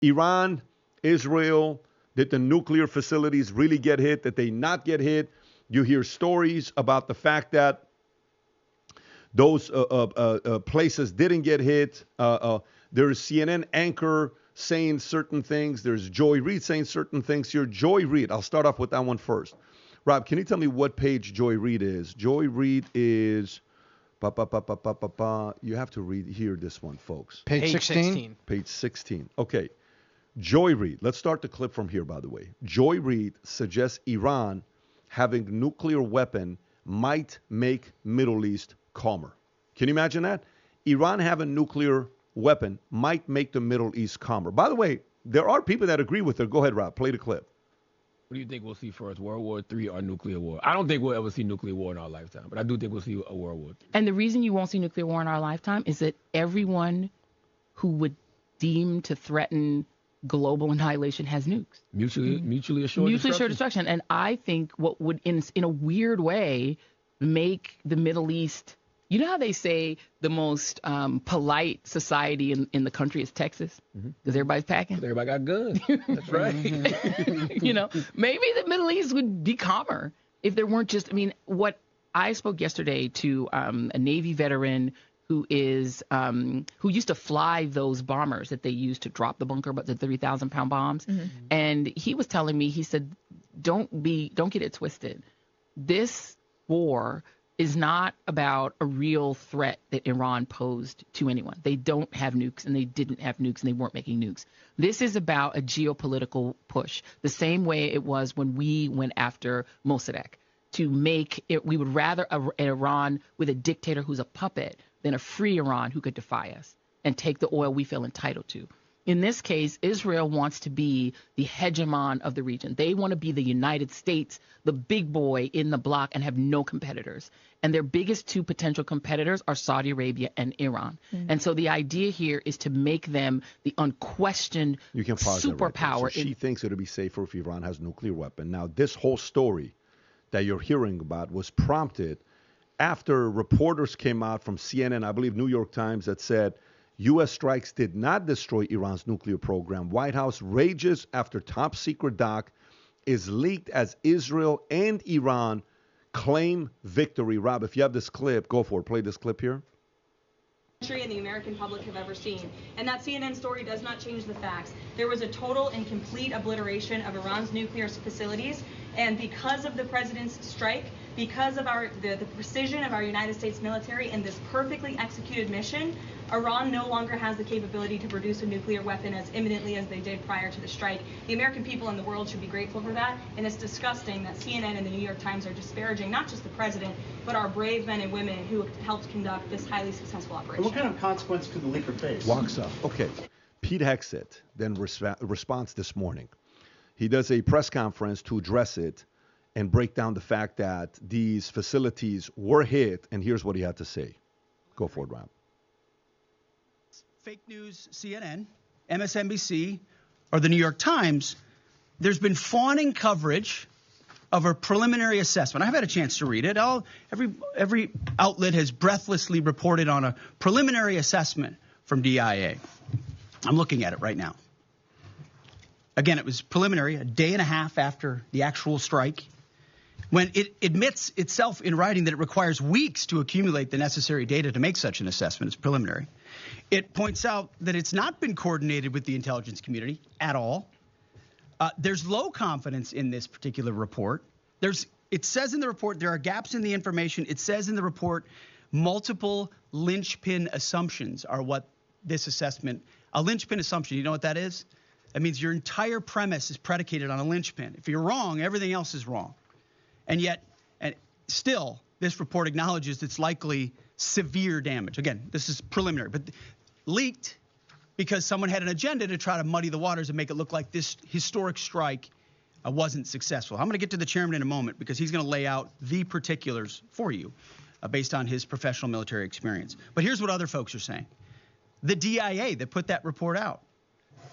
Iran, Israel, did the nuclear facilities really get hit? Did they not get hit? You hear stories about the fact that those places didn't get hit. There's CNN anchor saying certain things. There's Joy Reid saying certain things here. Joy Reid, I'll start off with that one first. Rob, can you tell me what page Joy Reid is? Joy Reid is, you have to hear this one, folks. Page 16? Page 16. Okay. Joy Reid, let's start the clip from here, by the way. Joy Reid suggests Iran having nuclear weapon might make Middle East calmer. Can you imagine that? Iran having nuclear weapon might make the Middle East calmer. By the way, there are people that agree with her. Go ahead, Rob. Play the clip. What do you think we'll see first, World War III or nuclear war? I don't think we'll ever see nuclear war in our lifetime, but I do think we'll see a World War III. And the reason you won't see nuclear war in our lifetime is that everyone who would deem to threaten global annihilation has nukes. Mutually assured destruction. And I think what would, in a weird way, make the Middle East, you know how they say the most polite society in the country is Texas? Because everybody's packing? Everybody got guns. That's right. You know, maybe the Middle East would be calmer if there weren't just, I mean, what I spoke yesterday to a Navy veteran who used to fly those bombers that they used to drop the bunker, but the 3,000-pound bombs. And he was telling me, he said, don't get it twisted. This war is not about a real threat that Iran posed to anyone. They don't have nukes, and they didn't have nukes, and they weren't making nukes. This is about a geopolitical push, the same way it was when we went after Mossadegh. To make it, we would rather an Iran with a dictator who's a puppet than a free Iran who could defy us and take the oil we feel entitled to. In this case, Israel wants to be the hegemon of the region. They want to be the United States, the big boy in the bloc, and have no competitors. And their biggest two potential competitors are Saudi Arabia and Iran. And so the idea here is to make them the unquestioned superpower. Right. So she thinks it'll be safer if Iran has a nuclear weapon. Now, this whole story that you're hearing about was prompted after reporters came out from CNN, I believe New York Times, that said U.S. strikes did not destroy Iran's nuclear program. White House rages after top secret doc is leaked as Israel and Iran claim victory. Rob, if you have this clip, go for it. Play this clip here. And the American public have ever seen. And that CNN story does not change the facts. There was a total and complete obliteration of Iran's nuclear facilities. And because of the president's strike, because of the precision of our United States military and this perfectly executed mission, Iran no longer has the capability to produce a nuclear weapon as imminently as they did prior to the strike. The American people and the world should be grateful for that. And it's disgusting that CNN and the New York Times are disparaging not just the president, but our brave men and women who helped conduct this highly successful operation. What kind of consequence could the leaker face? Walks up. Okay. Pete Hegseth then responds this morning. He does a press conference to address it and break down the fact that these facilities were hit. And here's what he had to say. Go for it, Rob. Fake news, CNN, MSNBC, or the New York Times, there's been fawning coverage of a preliminary assessment. I've had a chance to read it. Every outlet has breathlessly reported on a preliminary assessment from DIA. I'm looking at it right now. Again, it was preliminary, a day and a half after the actual strike, when it admits itself in writing that it requires weeks to accumulate the necessary data to make such an assessment. It's preliminary. It points out that it's not been coordinated with the intelligence community at all. There's low confidence in this particular report. It says in the report there are gaps in the information. It says in the report multiple linchpin assumptions are what this assessment, a linchpin assumption, you know what that is? That means your entire premise is predicated on a linchpin. If you're wrong, everything else is wrong. And yet, and still, this report acknowledges it's likely severe damage. Again, this is preliminary, but leaked because someone had an agenda to try to muddy the waters and make it look like this historic strike wasn't successful. I'm going to get to the chairman in a moment because he's going to lay out the particulars for you based on his professional military experience. But here's what other folks are saying. The DIA that put that report out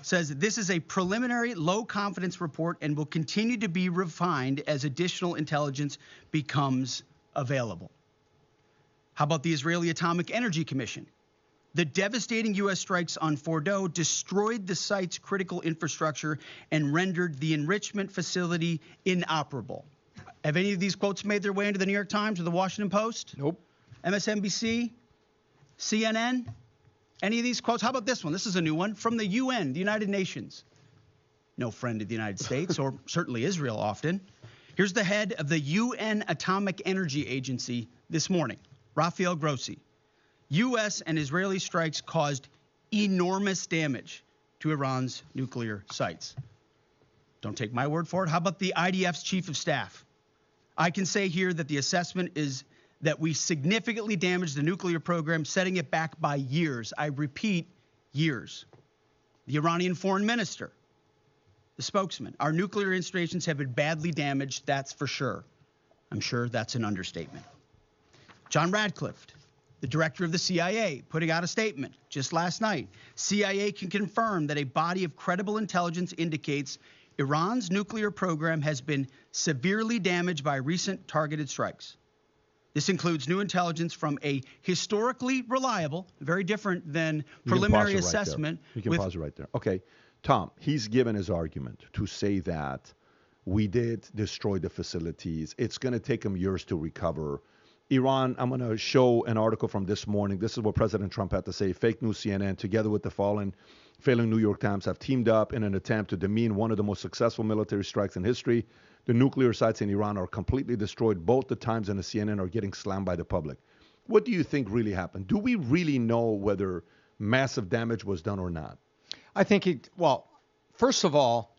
says that this is a preliminary low confidence report and will continue to be refined as additional intelligence becomes available. How about the Israeli Atomic Energy Commission? The devastating U.S. strikes on Fordo destroyed the site's critical infrastructure and rendered the enrichment facility inoperable. Have any of these quotes made their way into the New York Times or the Washington Post? Nope. MSNBC? CNN? Any of these quotes? How about this one? This is a new one from the UN, the United Nations. No friend of the United States, or certainly Israel often. Here's the head of the UN Atomic Energy Agency this morning, Rafael Grossi. U.S. and Israeli strikes caused enormous damage to Iran's nuclear sites. Don't take my word for it. How about the IDF's chief of staff? I can say here that the assessment is that we significantly damaged the nuclear program, setting it back by years. I repeat, years. The Iranian foreign minister, the spokesman, our nuclear installations have been badly damaged, that's for sure. I'm sure that's an understatement. John Radcliffe, the director of the CIA, putting out a statement just last night. CIA can confirm that a body of credible intelligence indicates Iran's nuclear program has been severely damaged by recent targeted strikes. This includes new intelligence from a historically reliable, very different than preliminary assessment. You can pause it right there. Okay, Tom, he's given his argument to say that we did destroy the facilities. It's going to take them years to recover. Iran, I'm going to show an article from this morning. This is what President Trump had to say. Fake news CNN, together with the failing New York Times, have teamed up in an attempt to demean one of the most successful military strikes in history. The nuclear sites in Iran are completely destroyed. Both the Times and the CNN are getting slammed by the public. What do you think really happened? Do we really know whether massive damage was done or not? I think first of all,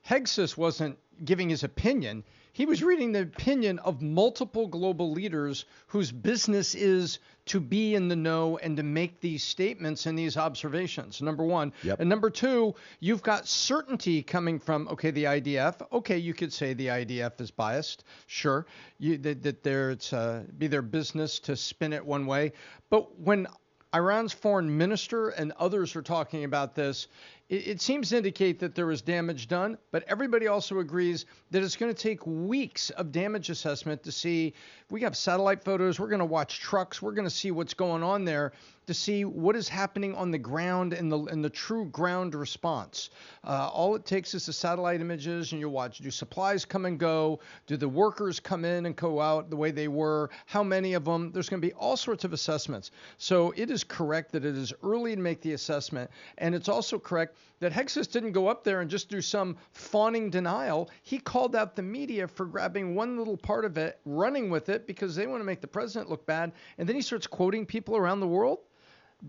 Hegsis wasn't giving his opinion. He was reading the opinion of multiple global leaders whose business is to be in the know and to make these statements and these observations, number one. Yep. And number two, you've got certainty coming from, the IDF. Okay, you could say the IDF is biased. Sure, it's be their business to spin it one way. But when Iran's foreign minister and others are talking about this, it seems to indicate that there was damage done, but everybody also agrees that it's going to take weeks of damage assessment to see. We have satellite photos. We're going to watch trucks. We're going to see what's going on there to see what is happening on the ground and the true ground response. All it takes is the satellite images, and you watch. Do supplies come and go? Do the workers come in and go out the way they were? How many of them? There's going to be all sorts of assessments. So it is correct that it is early to make the assessment, and it's also correct that Hegsis didn't go up there and just do some fawning denial. He called out the media for grabbing one little part of it, running with it because they want to make the president look bad, and then he starts quoting people around the world.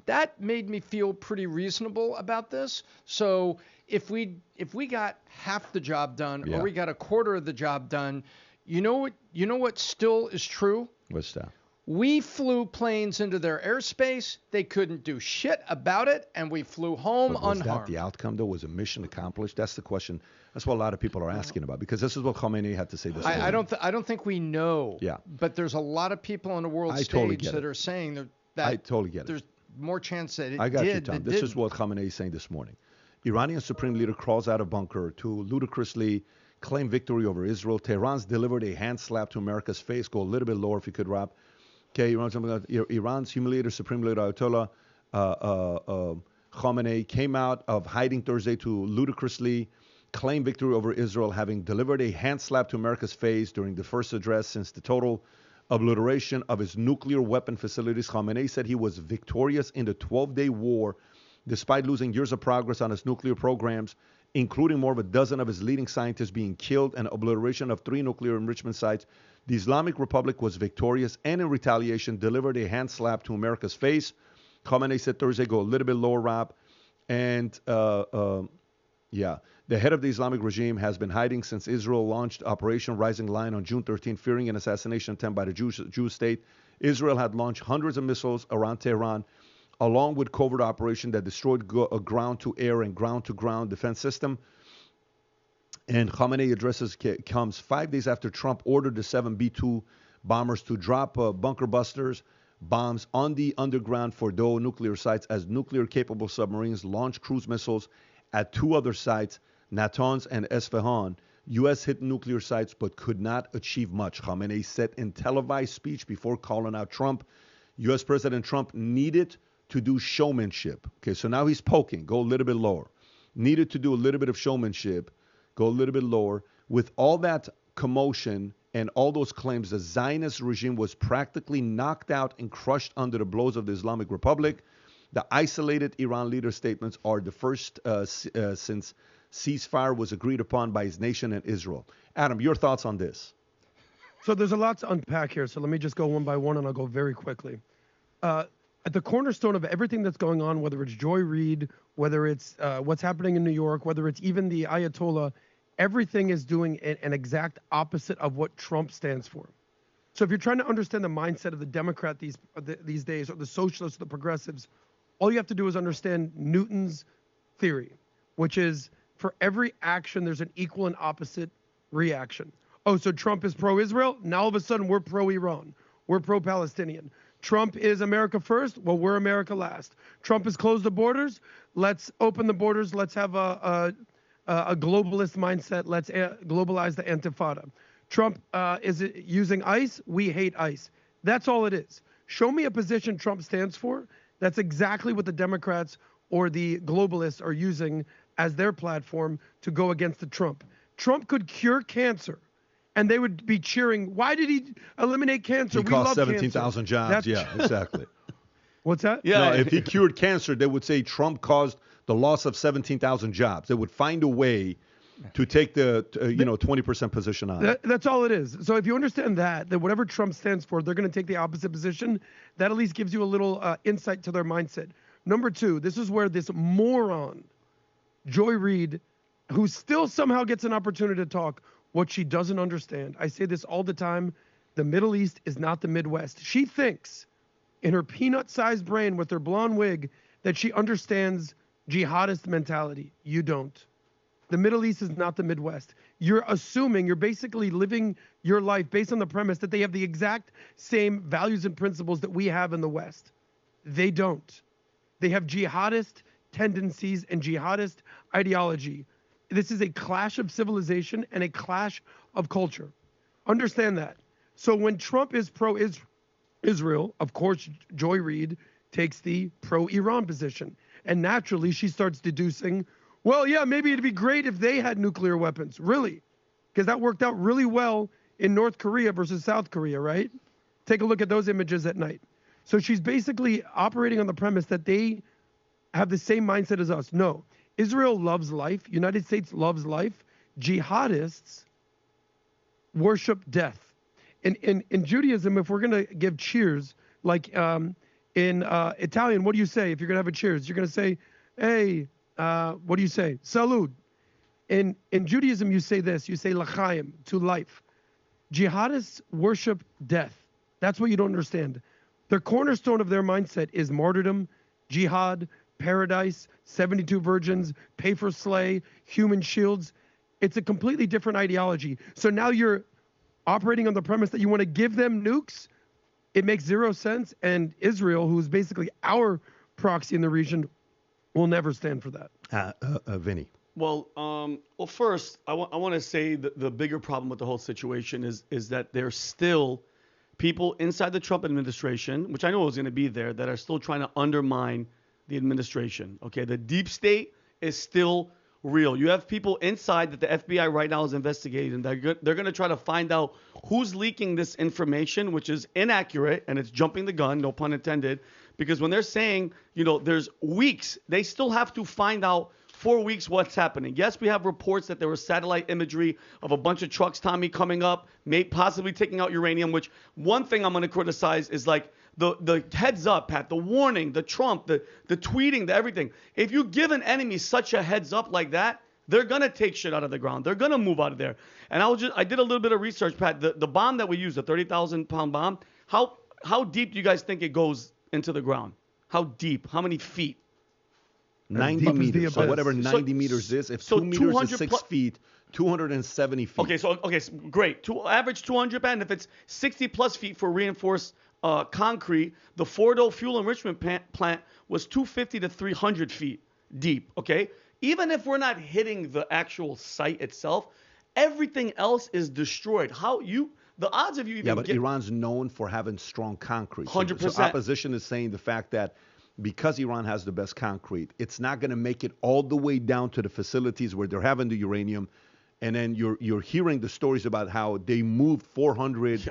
That made me feel pretty reasonable about this. So if we got half the job done, or we got a quarter of the job done, you know what still is true? What's that? We flew planes into their airspace. They couldn't do shit about it, and we flew home unharmed. Was that the outcome, though? Was a mission accomplished? That's the question. That's what a lot of people are asking about, because this is what Khamenei had to say this morning. I don't think we know. Yeah. But there's a lot of people on the world stage that are saying that I totally get it. There's more chance that it I got did you, Tom. than This didn't. is what Khamenei is saying this morning. Iranian Supreme Leader crawls out of bunker to ludicrously claim victory over Israel. Tehran's delivered a hand slap to America's face. Go a little bit lower if you could, Rob. Okay, Iran's humiliator, Supreme Leader Ayatollah Khamenei came out of hiding Thursday to ludicrously claim victory over Israel, having delivered a hand slap to America's face during the first address since the total obliteration of his nuclear weapon facilities. Khamenei said he was victorious in the 12-day war, despite losing years of progress on his nuclear programs, including more of a dozen of his leading scientists being killed and obliteration of 3 nuclear enrichment sites. The Islamic Republic was victorious and in retaliation delivered a hand slap to America's face. Khamenei said Thursday, go a little bit lower, Rob. And the head of the Islamic regime has been hiding since Israel launched Operation Rising Lion on June 13, fearing an assassination attempt by the Jewish state. Israel had launched hundreds of missiles around Tehran, along with covert operation that destroyed a ground-to-air and ground-to-ground defense system. And Khamenei addresses comes 5 days after Trump ordered the 7 B-2 bombers to drop bunker busters bombs on the underground Fordo nuclear sites as nuclear-capable submarines launch cruise missiles at 2 other sites, Natanz and Esfahan. U.S. hit nuclear sites but could not achieve much, Khamenei said in televised speech before calling out Trump. U.S. President Trump needed to do showmanship. Okay, so now he's poking, go a little bit lower. Needed to do a little bit of showmanship, go a little bit lower. With all that commotion and all those claims, the Zionist regime was practically knocked out and crushed under the blows of the Islamic Republic. The isolated Iran leader statements are the first since ceasefire was agreed upon by his nation and Israel. Adam, your thoughts on this? So there's a lot to unpack here. So let me just go one by one, and I'll go very quickly. At the cornerstone of everything that's going on, whether it's Joy Reid, whether it's what's happening in New York, whether it's even the Ayatollah, everything is doing an exact opposite of what Trump stands for. So if you're trying to understand the mindset of the Democrat these days, or the socialists, or the progressives, all you have to do is understand Newton's theory, which is for every action, there's an equal and opposite reaction. Oh, so Trump is pro-Israel? Now all of a sudden we're pro-Iran. We're pro-Palestinian. Trump is America first? Well, we're America last. Trump has closed the borders? Let's open the borders. Let's have a globalist mindset. Let's globalize the Intifada. Trump is using ICE? We hate ICE. That's all it is. Show me a position Trump stands for. That's exactly what the Democrats or the globalists are using as their platform to go against the Trump. Trump could cure cancer, and they would be cheering, why did he eliminate cancer? He cost 17,000 jobs. Yeah, exactly. What's that? Yeah. No, if he cured cancer, they would say Trump caused the loss of 17,000 jobs. They would find a way to take the 20% position on it. That's all it is. So if you understand that whatever Trump stands for, they're going to take the opposite position. That at least gives you a little insight to their mindset. Number two, this is where this moron, Joy Reid, who still somehow gets an opportunity to talk, what she doesn't understand. I say this all the time. The Middle East is not the Midwest. She thinks in her peanut-sized brain with her blonde wig that she understands jihadist mentality. You don't. The Middle East is not the Midwest. You're basically living your life based on the premise that they have the exact same values and principles that we have in the West. They don't. They have jihadist tendencies and jihadist ideology. This is a clash of civilization and a clash of culture. Understand that. So when Trump is pro-Israel, of course, Joy Reid takes the pro-Iran position. And naturally, she starts deducing, well, yeah, maybe it'd be great if they had nuclear weapons. Really? Because that worked out really well in North Korea versus South Korea, right? Take a look at those images at night. So she's basically operating on the premise that they have the same mindset as us. No. Israel loves life. United States loves life. Jihadists worship death. In Judaism, if we're going to give cheers, like in Italian, what do you say if you're going to have a cheers? You're going to say, hey, what do you say? Salud. In Judaism, you say this. You say l'chaim, to life. Jihadists worship death. That's what you don't understand. The cornerstone of their mindset is martyrdom, jihad, paradise, 72 virgins, pay for slay, human shields. It's a completely different ideology. So now you're operating on the premise that you want to give them nukes. It makes zero sense. And Israel, who's basically our proxy in the region, will never stand for that. Vinny. Well, first, I want to say that the bigger problem with the whole situation is that there's still people inside the Trump administration, which I know is going to be there, that are still trying to undermine the administration. Okay, the deep state is still real. You have people inside that the FBI right now is investigating. They're going to try to find out who's leaking this information, which is inaccurate, and it's jumping the gun, no pun intended, because when they're saying, there's weeks, they still have to find out 4 weeks what's happening. Yes, we have reports that there was satellite imagery of a bunch of trucks, Tommy, coming up, possibly taking out uranium, which one thing I'm going to criticize is like the heads up, Pat, the warning, the Trump, the tweeting, the everything. If you give an enemy such a heads up like that, they're going to take shit out of the ground. They're going to move out of there. And I did a little bit of research, Pat. The bomb that we use, the 30,000-pound bomb, how deep do you guys think it goes into the ground? How deep? How many feet? 90 meters. So whatever 90 meters is, if 2 meters is 6 feet, 270 feet. Okay, so great. Average 200, and if it's 60 plus feet for reinforced concrete, the Fordo fuel enrichment plant was 250 to 300 feet deep. Okay, even if we're not hitting the actual site itself, everything else is destroyed. The odds of you even Iran's known for having strong concrete. 100%. So opposition is saying the fact that because Iran has the best concrete, it's not going to make it all the way down to the facilities where they're having the uranium. And then you're hearing the stories about how they moved 400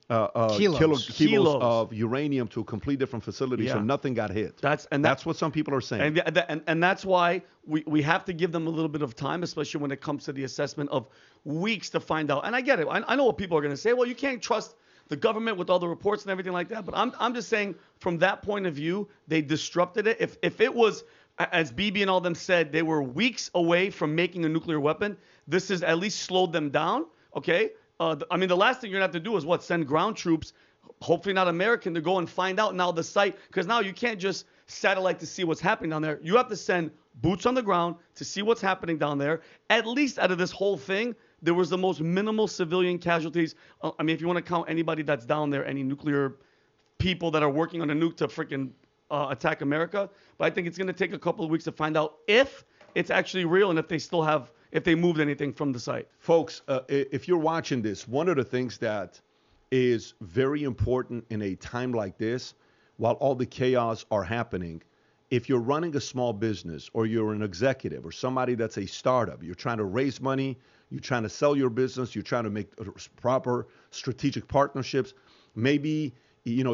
kilos of uranium to a complete different facility, so nothing got hit. That's what some people are saying. And that's why we have to give them a little bit of time, especially when it comes to the assessment of weeks to find out. And I get it. I know what people are going to say. Well, you can't trust the government with all the reports and everything like that. But I'm just saying, from that point of view, they disrupted it. If it was, as Bibi and all them said, they were weeks away from making a nuclear weapon, this has at least slowed them down, okay? I mean, the last thing you're going to have to do is send ground troops, hopefully not American, to go and find out now the site. Because now you can't just satellite to see what's happening down there. You have to send boots on the ground to see what's happening down there. At least out of this whole thing, there was the most minimal civilian casualties. I mean, if you want to count anybody that's down there, any nuclear people that are working on a nuke to freaking attack America. But I think it's going to take a couple of weeks to find out if it's actually real and if they moved anything from the site. Folks, if you're watching this, one of the things that is very important in a time like this, while all the chaos are happening, if you're running a small business or you're an executive or somebody that's a startup, you're trying to raise money, you're trying to sell your business, you're trying to make proper strategic partnerships, maybe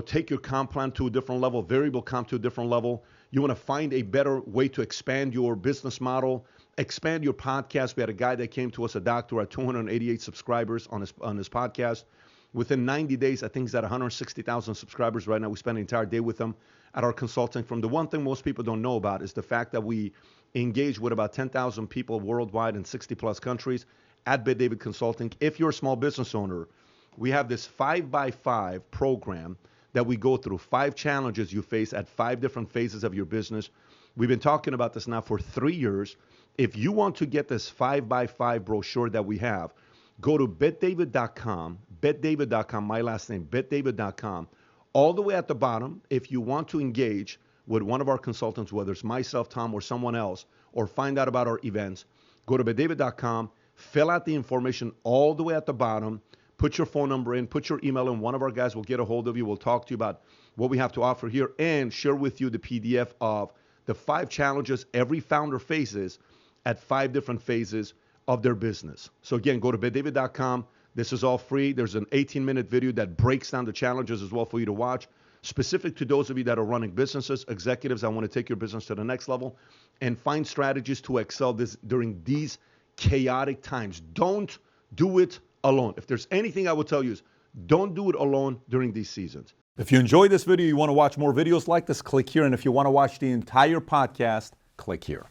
take your comp plan to a different level, variable comp to a different level. You want to find a better way to expand your business model, expand your podcast. We had a guy that came to us, a doctor, at 288 subscribers on his podcast. Within 90 days, I think he's at 160,000 subscribers right now. We spent an entire day with him at our consulting firm. The one thing most people don't know about is the fact that we engage with about 10,000 people worldwide in 60 plus countries at Bet David Consulting. If you're a small business owner, we have this 5x5 program that we go through, 5 challenges you face at 5 different phases of your business. We've been talking about this now for 3 years. If you want to get this 5x5 brochure that we have, go to betdavid.com, betdavid.com, my last name, betdavid.com. All the way at the bottom, if you want to engage with one of our consultants, whether it's myself, Tom, or someone else, or find out about our events, go to betdavid.com, fill out the information all the way at the bottom, put your phone number in, put your email in. One of our guys will get a hold of you. We'll talk to you about what we have to offer here and share with you the PDF of the 5 challenges every founder faces at 5 different phases of their business. So again, go to betdavid.com. This is all free. There's an 18-minute video that breaks down the challenges as well for you to watch, specific to those of you that are running businesses, executives that want to take your business to the next level and find strategies to excel during these chaotic times. Don't do it alone. If there's anything I would tell you is don't do it alone during these seasons. If you enjoyed this video, you want to watch more videos like this, click here. And if you want to watch the entire podcast, click here.